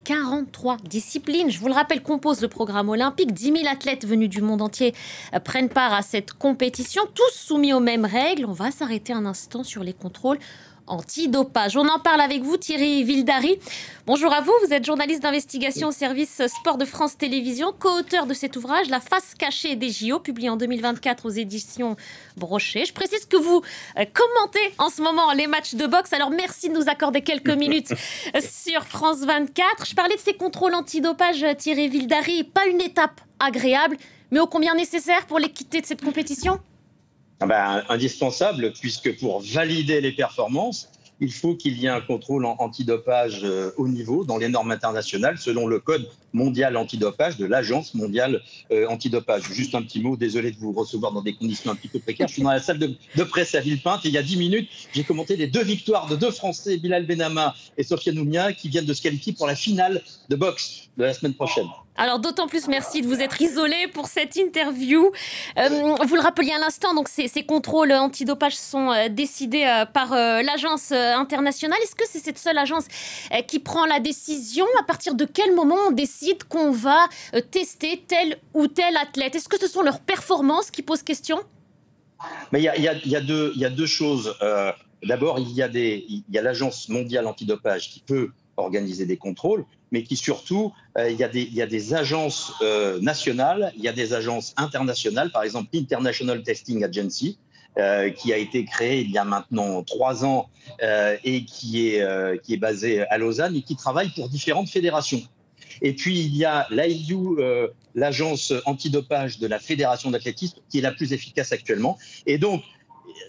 43 disciplines, je vous le rappelle, composent le programme olympique. 10 000 athlètes venus du monde entier prennent part à cette compétition, tous soumis aux mêmes règles. On va s'arrêter un instant sur les contrôles antidopage. On en parle avec vous, Thierry Vildary. Bonjour à vous, vous êtes journaliste d'investigation au service Sport de France Télévisions, co-auteur de cet ouvrage, La face cachée des JO, publié en 2024 aux éditions Brochet. Je précise que vous commentez en ce moment les matchs de boxe, alors merci de nous accorder quelques minutes sur France 24. Je parlais de ces contrôles antidopage, Thierry Vildary, pas une étape agréable, mais ô combien nécessaire pour l'équité de cette compétition ? Indispensable, puisque pour valider les performances, il faut qu'il y ait un contrôle antidopage haut niveau dans les normes internationales, selon le code mondial antidopage de l'Agence mondiale antidopage. Juste un petit mot, désolé de vous recevoir dans des conditions un petit peu précaires. Je suis dans la salle de presse à Villepinte et il y a 10 minutes, j'ai commenté les 2 victoires de 2 Français, Bilal Benama et Sofiane Oumia, qui viennent de se qualifier pour la finale de boxe de la semaine prochaine. Alors d'autant plus merci de vous être isolé pour cette interview. Vous le rappeliez à l'instant, donc ces contrôles antidopage sont décidés par l'agence internationale. Est-ce que c'est cette seule agence qui prend la décision? À partir de quel moment on décide qu'on va tester tel ou tel athlète? Est-ce que ce sont leurs performances qui posent question? Mais il y a deux choses. D'abord, il y a l'agence mondiale antidopage qui peut organiser des contrôles, mais qui surtout, il y a des agences nationales, il y a des agences internationales, par exemple l'International Testing Agency, qui a été créée il y a maintenant 3 ans et qui est basée à Lausanne et qui travaille pour différentes fédérations. Et puis, il y a l'AIU, l'agence antidopage de la Fédération d'athlétisme, qui est la plus efficace actuellement. Et donc,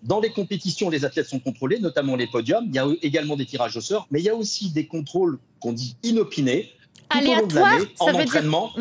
dans les compétitions, les athlètes sont contrôlés, notamment les podiums. Il y a également des tirages au sort, mais il y a aussi des contrôles qu'on dit inopinés, tout au long de l'année, en entraînement.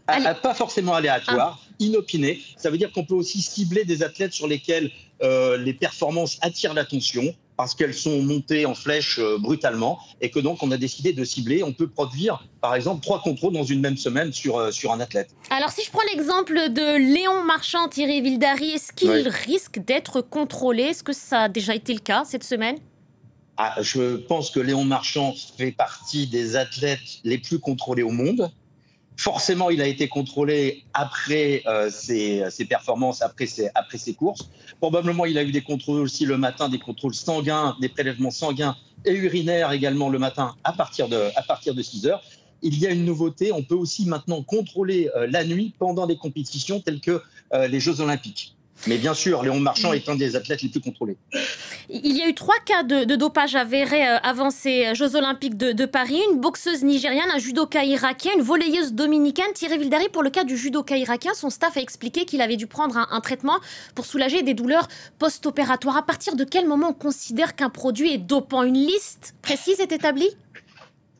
Pas forcément aléatoires, inopinés. Ça veut dire qu'on peut aussi cibler des athlètes sur lesquels les performances attirent l'attention, parce qu'elles sont montées en flèche brutalement, et que donc on a décidé de cibler. On peut produire, par exemple, 3 contrôles dans une même semaine sur un athlète. Alors si je prends l'exemple de Léon Marchand, Thierry Vildary, est-ce qu'il risque d'être contrôlé? Est-ce que ça a déjà été le cas cette semaine? Je pense que Léon Marchand fait partie des athlètes les plus contrôlés au monde. Forcément, il a été contrôlé après ses performances, après ses courses. Probablement, il a eu des contrôles aussi le matin, des contrôles sanguins, des prélèvements sanguins et urinaires également le matin à partir de 6 heures. Il y a une nouveauté, on peut aussi maintenant contrôler la nuit pendant des compétitions telles que les Jeux Olympiques. Mais bien sûr, Léon Marchand est un des athlètes les plus contrôlés. Il y a eu 3 cas de dopage avérés avant ces Jeux Olympiques de Paris. Une boxeuse nigériane, un judoka irakien, une volleyeuse dominicaine. Thierry Vildary, pour le cas du judoka irakien, son staff a expliqué qu'il avait dû prendre un traitement pour soulager des douleurs post-opératoires. À partir de quel moment on considère qu'un produit est dopant? Une liste précise est établie?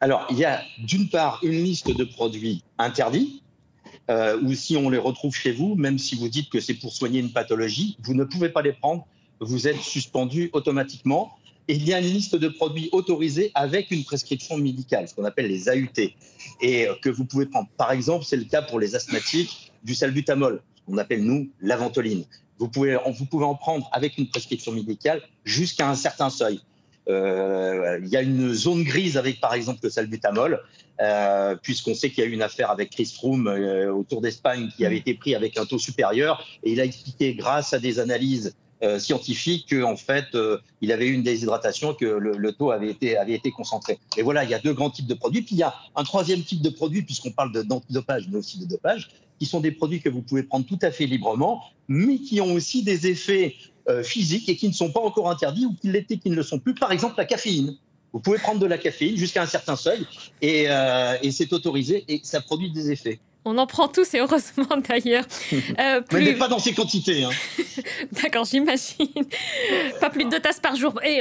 Alors, il y a d'une part une liste de produits interdits, ou si on les retrouve chez vous, même si vous dites que c'est pour soigner une pathologie, vous ne pouvez pas les prendre, vous êtes suspendu automatiquement. Et il y a une liste de produits autorisés avec une prescription médicale, ce qu'on appelle les AUT, et que vous pouvez prendre. Par exemple, c'est le cas pour les asthmatiques, du salbutamol, qu'on appelle nous la ventoline. Vous pouvez en prendre avec une prescription médicale jusqu'à un certain seuil. Il y a une zone grise avec, par exemple, le salbutamol, puisqu'on sait qu'il y a eu une affaire avec Chris Froome au Tour d'Espagne qui avait été pris avec un taux supérieur, et il a expliqué, grâce à des analyses scientifiques, qu'en fait, il avait eu une déshydratation, que le taux avait été concentré. Et voilà, il y a 2 grands types de produits. Puis il y a un 3e type de produit, puisqu'on parle d'antidopage, mais aussi de dopage, qui sont des produits que vous pouvez prendre tout à fait librement, mais qui ont aussi des effets physiques et qui ne sont pas encore interdits, ou qui l'étaient, qui ne le sont plus. Par exemple, la caféine. Vous pouvez prendre de la caféine jusqu'à un certain seuil, et c'est autorisé, et ça produit des effets. On en prend tous, et heureusement d'ailleurs. Mais pas dans ces quantités. Hein. D'accord, j'imagine. Pas plus de 2 tasses par jour. Et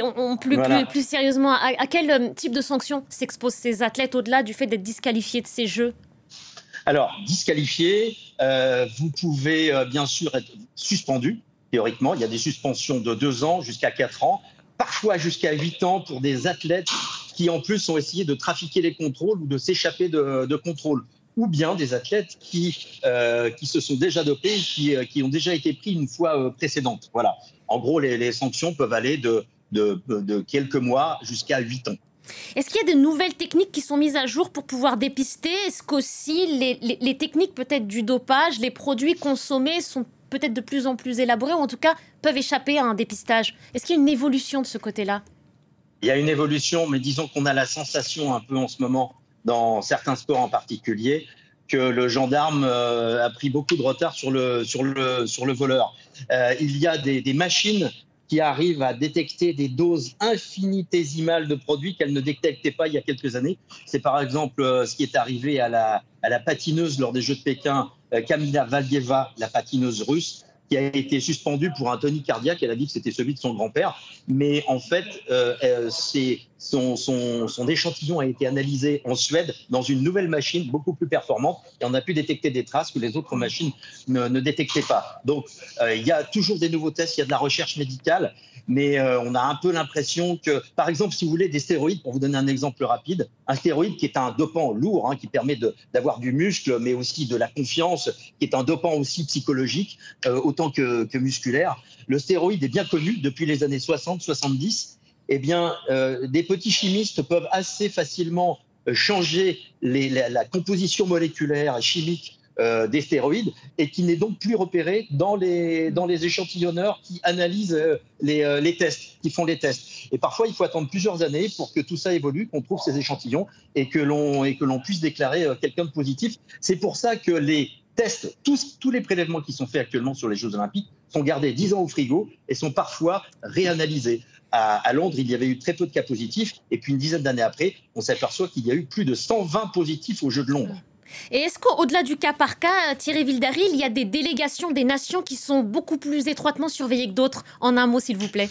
plus sérieusement, à quel type de sanctions s'exposent ces athlètes au-delà du fait d'être disqualifiés de ces Jeux? Alors, disqualifiés, vous pouvez bien sûr être suspendu, théoriquement. Il y a des suspensions de 2 ans jusqu'à 4 ans, parfois jusqu'à 8 ans pour des athlètes qui en plus ont essayé de trafiquer les contrôles ou de s'échapper de contrôles. Ou bien des athlètes qui se sont déjà dopés, qui ont déjà été pris une fois précédente. Voilà. En gros, les sanctions peuvent aller de quelques mois jusqu'à 8 ans. Est-ce qu'il y a de nouvelles techniques qui sont mises à jour pour pouvoir dépister? Est-ce qu'aussi les techniques peut-être du dopage, les produits consommés sont peut-être de plus en plus élaborés ou en tout cas peuvent échapper à un dépistage? Est-ce qu'il y a une évolution de ce côté-là? Il y a une évolution, mais disons qu'on a la sensation un peu en ce moment, dans certains sports en particulier, que le gendarme a pris beaucoup de retard sur le voleur. Il y a des machines qui arrivent à détecter des doses infinitésimales de produits qu'elles ne détectaient pas il y a quelques années. C'est par exemple ce qui est arrivé à la patineuse lors des Jeux de Pékin, Kamila Valieva, la patineuse russe, qui a été suspendue pour un tonique cardiaque. Elle a dit que c'était celui de son grand-père. Mais en fait, son échantillon a été analysé en Suède dans une nouvelle machine beaucoup plus performante. Et on a pu détecter des traces que les autres machines ne détectaient pas. Donc, il y a toujours des nouveaux tests, il y a de la recherche médicale. Mais on a un peu l'impression que, par exemple, si vous voulez, des stéroïdes, pour vous donner un exemple rapide, un stéroïde qui est un dopant lourd, qui permet d'avoir du muscle, mais aussi de la confiance, qui est un dopant aussi psychologique, autant que musculaire. Le stéroïde est bien connu depuis les années 60-70. Eh bien, des petits chimistes peuvent assez facilement changer la composition moléculaire et chimique des stéroïdes et qui n'est donc plus repéré dans les échantillonneurs qui analysent les tests, qui font les tests. Et parfois, il faut attendre plusieurs années pour que tout ça évolue, qu'on trouve ces échantillons et que l'on puisse déclarer quelqu'un de positif. C'est pour ça que les tests, tous les prélèvements qui sont faits actuellement sur les Jeux Olympiques sont gardés 10 ans au frigo et sont parfois réanalysés. À Londres, il y avait eu très peu de cas positifs et puis une dizaine d'années après, on s'aperçoit qu'il y a eu plus de 120 positifs aux Jeux de Londres. Et est-ce qu'au-delà du cas par cas, Thierry Vildary, il y a des délégations des nations qui sont beaucoup plus étroitement surveillées que d'autres? En un mot, s'il vous plaît.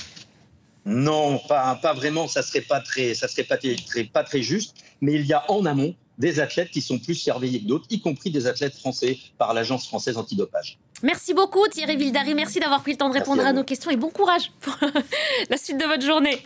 Non, pas vraiment, ça serait pas très juste, mais il y a en amont des athlètes qui sont plus surveillés que d'autres, y compris des athlètes français par l'Agence française antidopage. Merci beaucoup Thierry Vildary, merci d'avoir pris le temps de répondre à nos questions et bon courage pour la suite de votre journée.